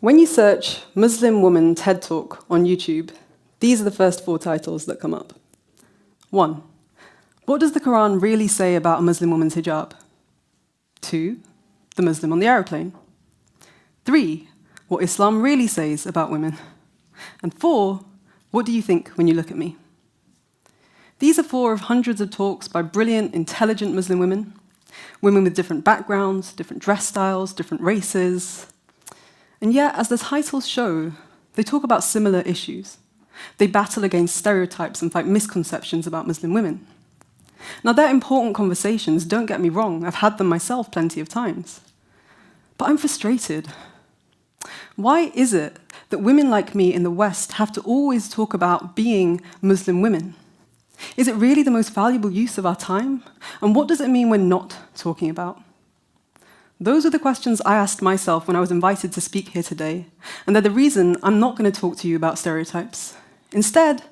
When you search Muslim woman TED Talk on YouTube, these are the first 4 titles that come up. 1. What does the Quran really say about a Muslim woman's hijab? 2. The Muslim on the aeroplane. 3. What Islam really says about women. And 4. What do you think when you look at me? These are 4 of hundreds of talks by brilliant, intelligent Muslim women, women with different backgrounds, different dress styles, different races. And yet, as the titles show, they talk about similar issues. They battle against stereotypes and fight misconceptions about Muslim women. Now, they're important conversations, don't get me wrong, I've had them myself plenty of times. But I'm frustrated. Why is it that women like me in the West have to always talk about being Muslim women? Is it really the most valuable use of our time? And what does it mean we're not talking about? Those are the questions I asked myself when I was invited to speak here today, and they're the reason I'm not going to talk to you about stereotypes. Instead,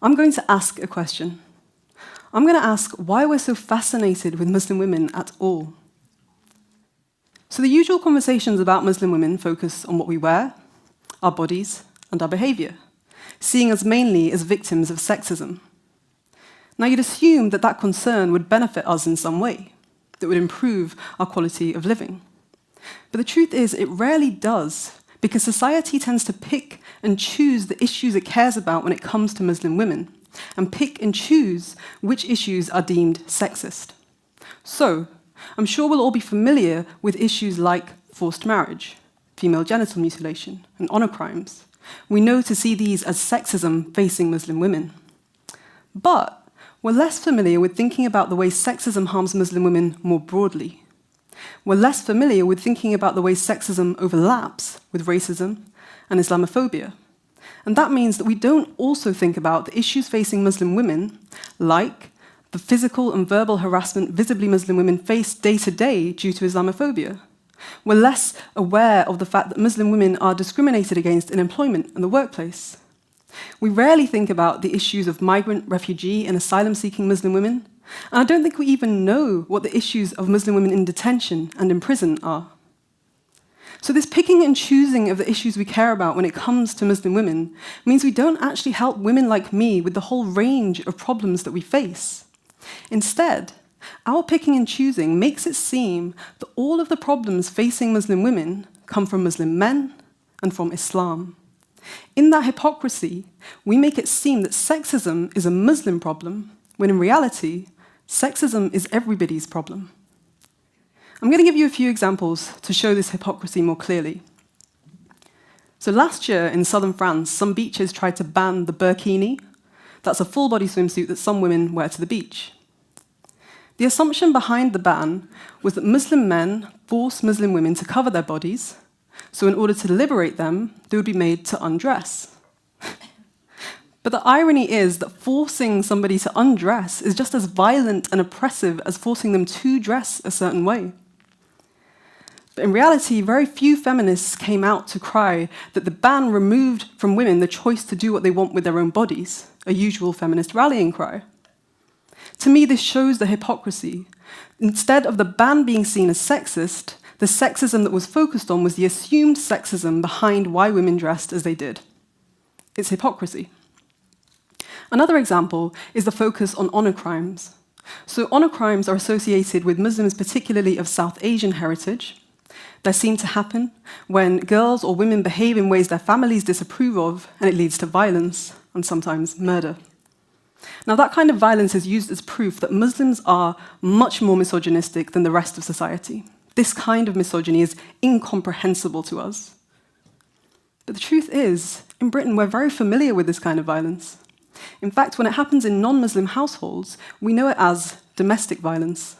I'm going to ask a question. I'm going to ask why we're so fascinated with Muslim women at all. So the usual conversations about Muslim women focus on what we wear, our bodies, and our behavior, seeing us mainly as victims of sexism. Now, you'd assume that that concern would benefit us in some way, that would improve our quality of living. But the truth is, it rarely does, because society tends to pick and choose the issues it cares about when it comes to Muslim women, and pick and choose which issues are deemed sexist. So, I'm sure we'll all be familiar with issues like forced marriage, female genital mutilation, and honor crimes. We know to see these as sexism facing Muslim women. But we're less familiar with thinking about the way sexism harms Muslim women more broadly. We're less familiar with thinking about the way sexism overlaps with racism and Islamophobia. And that means that we don't also think about the issues facing Muslim women, like the physical and verbal harassment visibly Muslim women face day to day due to Islamophobia. We're less aware of the fact that Muslim women are discriminated against in employment and the workplace. We rarely think about the issues of migrant, refugee, and asylum-seeking Muslim women, and I don't think we even know what the issues of Muslim women in detention and in prison are. So this picking and choosing of the issues we care about when it comes to Muslim women means we don't actually help women like me with the whole range of problems that we face. Instead, our picking and choosing makes it seem that all of the problems facing Muslim women come from Muslim men and from Islam. In that hypocrisy, we make it seem that sexism is a Muslim problem, when in reality, sexism is everybody's problem. I'm going to give you a few examples to show this hypocrisy more clearly. So last year in southern France, some beaches tried to ban the burkini. That's a full-body swimsuit that some women wear to the beach. The assumption behind the ban was that Muslim men force Muslim women to cover their bodies, so in order to liberate them, they would be made to undress. But the irony is that forcing somebody to undress is just as violent and oppressive as forcing them to dress a certain way. But in reality, very few feminists came out to cry that the ban removed from women the choice to do what they want with their own bodies, a usual feminist rallying cry. To me, this shows the hypocrisy. Instead of the ban being seen as sexist, the sexism that was focused on was the assumed sexism behind why women dressed as they did. It's hypocrisy. Another example is the focus on honor crimes. So honor crimes are associated with Muslims, particularly of South Asian heritage. They seem to happen when girls or women behave in ways their families disapprove of, and it leads to violence and sometimes murder. Now, that kind of violence is used as proof that Muslims are much more misogynistic than the rest of society. This kind of misogyny is incomprehensible to us. But the truth is, in Britain, we're very familiar with this kind of violence. In fact, when it happens in non-Muslim households, we know it as domestic violence.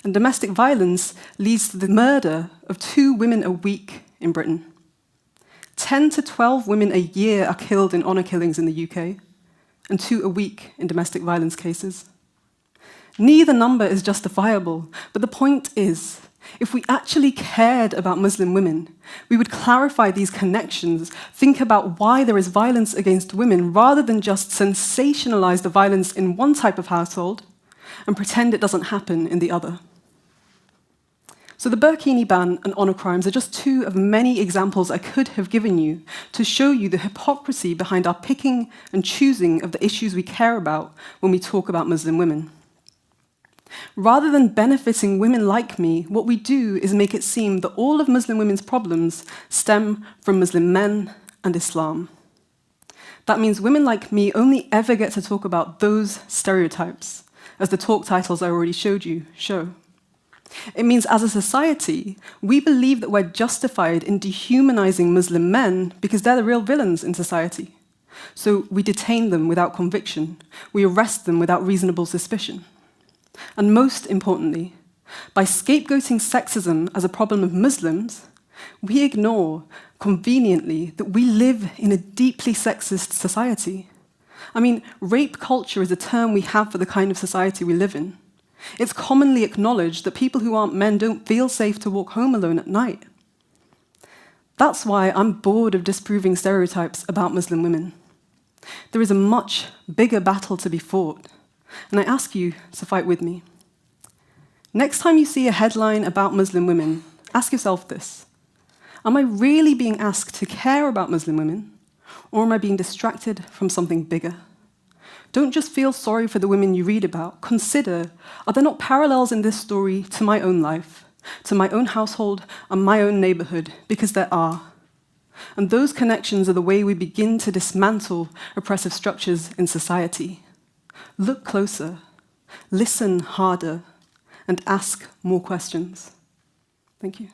And domestic violence leads to the murder of 2 women a week in Britain. 10 to 12 women a year are killed in honor killings in the UK, and 2 a week in domestic violence cases. Neither number is justifiable, but the point is, if we actually cared about Muslim women, we would clarify these connections, think about why there is violence against women, rather than just sensationalize the violence in one type of household and pretend it doesn't happen in the other. So the burkini ban and honour crimes are just two of many examples I could have given you to show you the hypocrisy behind our picking and choosing of the issues we care about when we talk about Muslim women. Rather than benefiting women like me, what we do is make it seem that all of Muslim women's problems stem from Muslim men and Islam. That means women like me only ever get to talk about those stereotypes, as the talk titles I already showed you show. It means as a society, we believe that we're justified in dehumanizing Muslim men because they're the real villains in society. So we detain them without conviction. We arrest them without reasonable suspicion. And most importantly, by scapegoating sexism as a problem of Muslims, we ignore, conveniently, that we live in a deeply sexist society. I mean, rape culture is a term we have for the kind of society we live in. It's commonly acknowledged that people who aren't men don't feel safe to walk home alone at night. That's why I'm bored of disproving stereotypes about Muslim women. There is a much bigger battle to be fought, and I ask you to fight with me. Next time you see a headline about Muslim women, ask yourself this: am I really being asked to care about Muslim women, or am I being distracted from something bigger? Don't just feel sorry for the women you read about. Consider, are there not parallels in this story to my own life, to my own household and my own neighborhood? Because there are. And those connections are the way we begin to dismantle oppressive structures in society. Look closer, listen harder, and ask more questions. Thank you.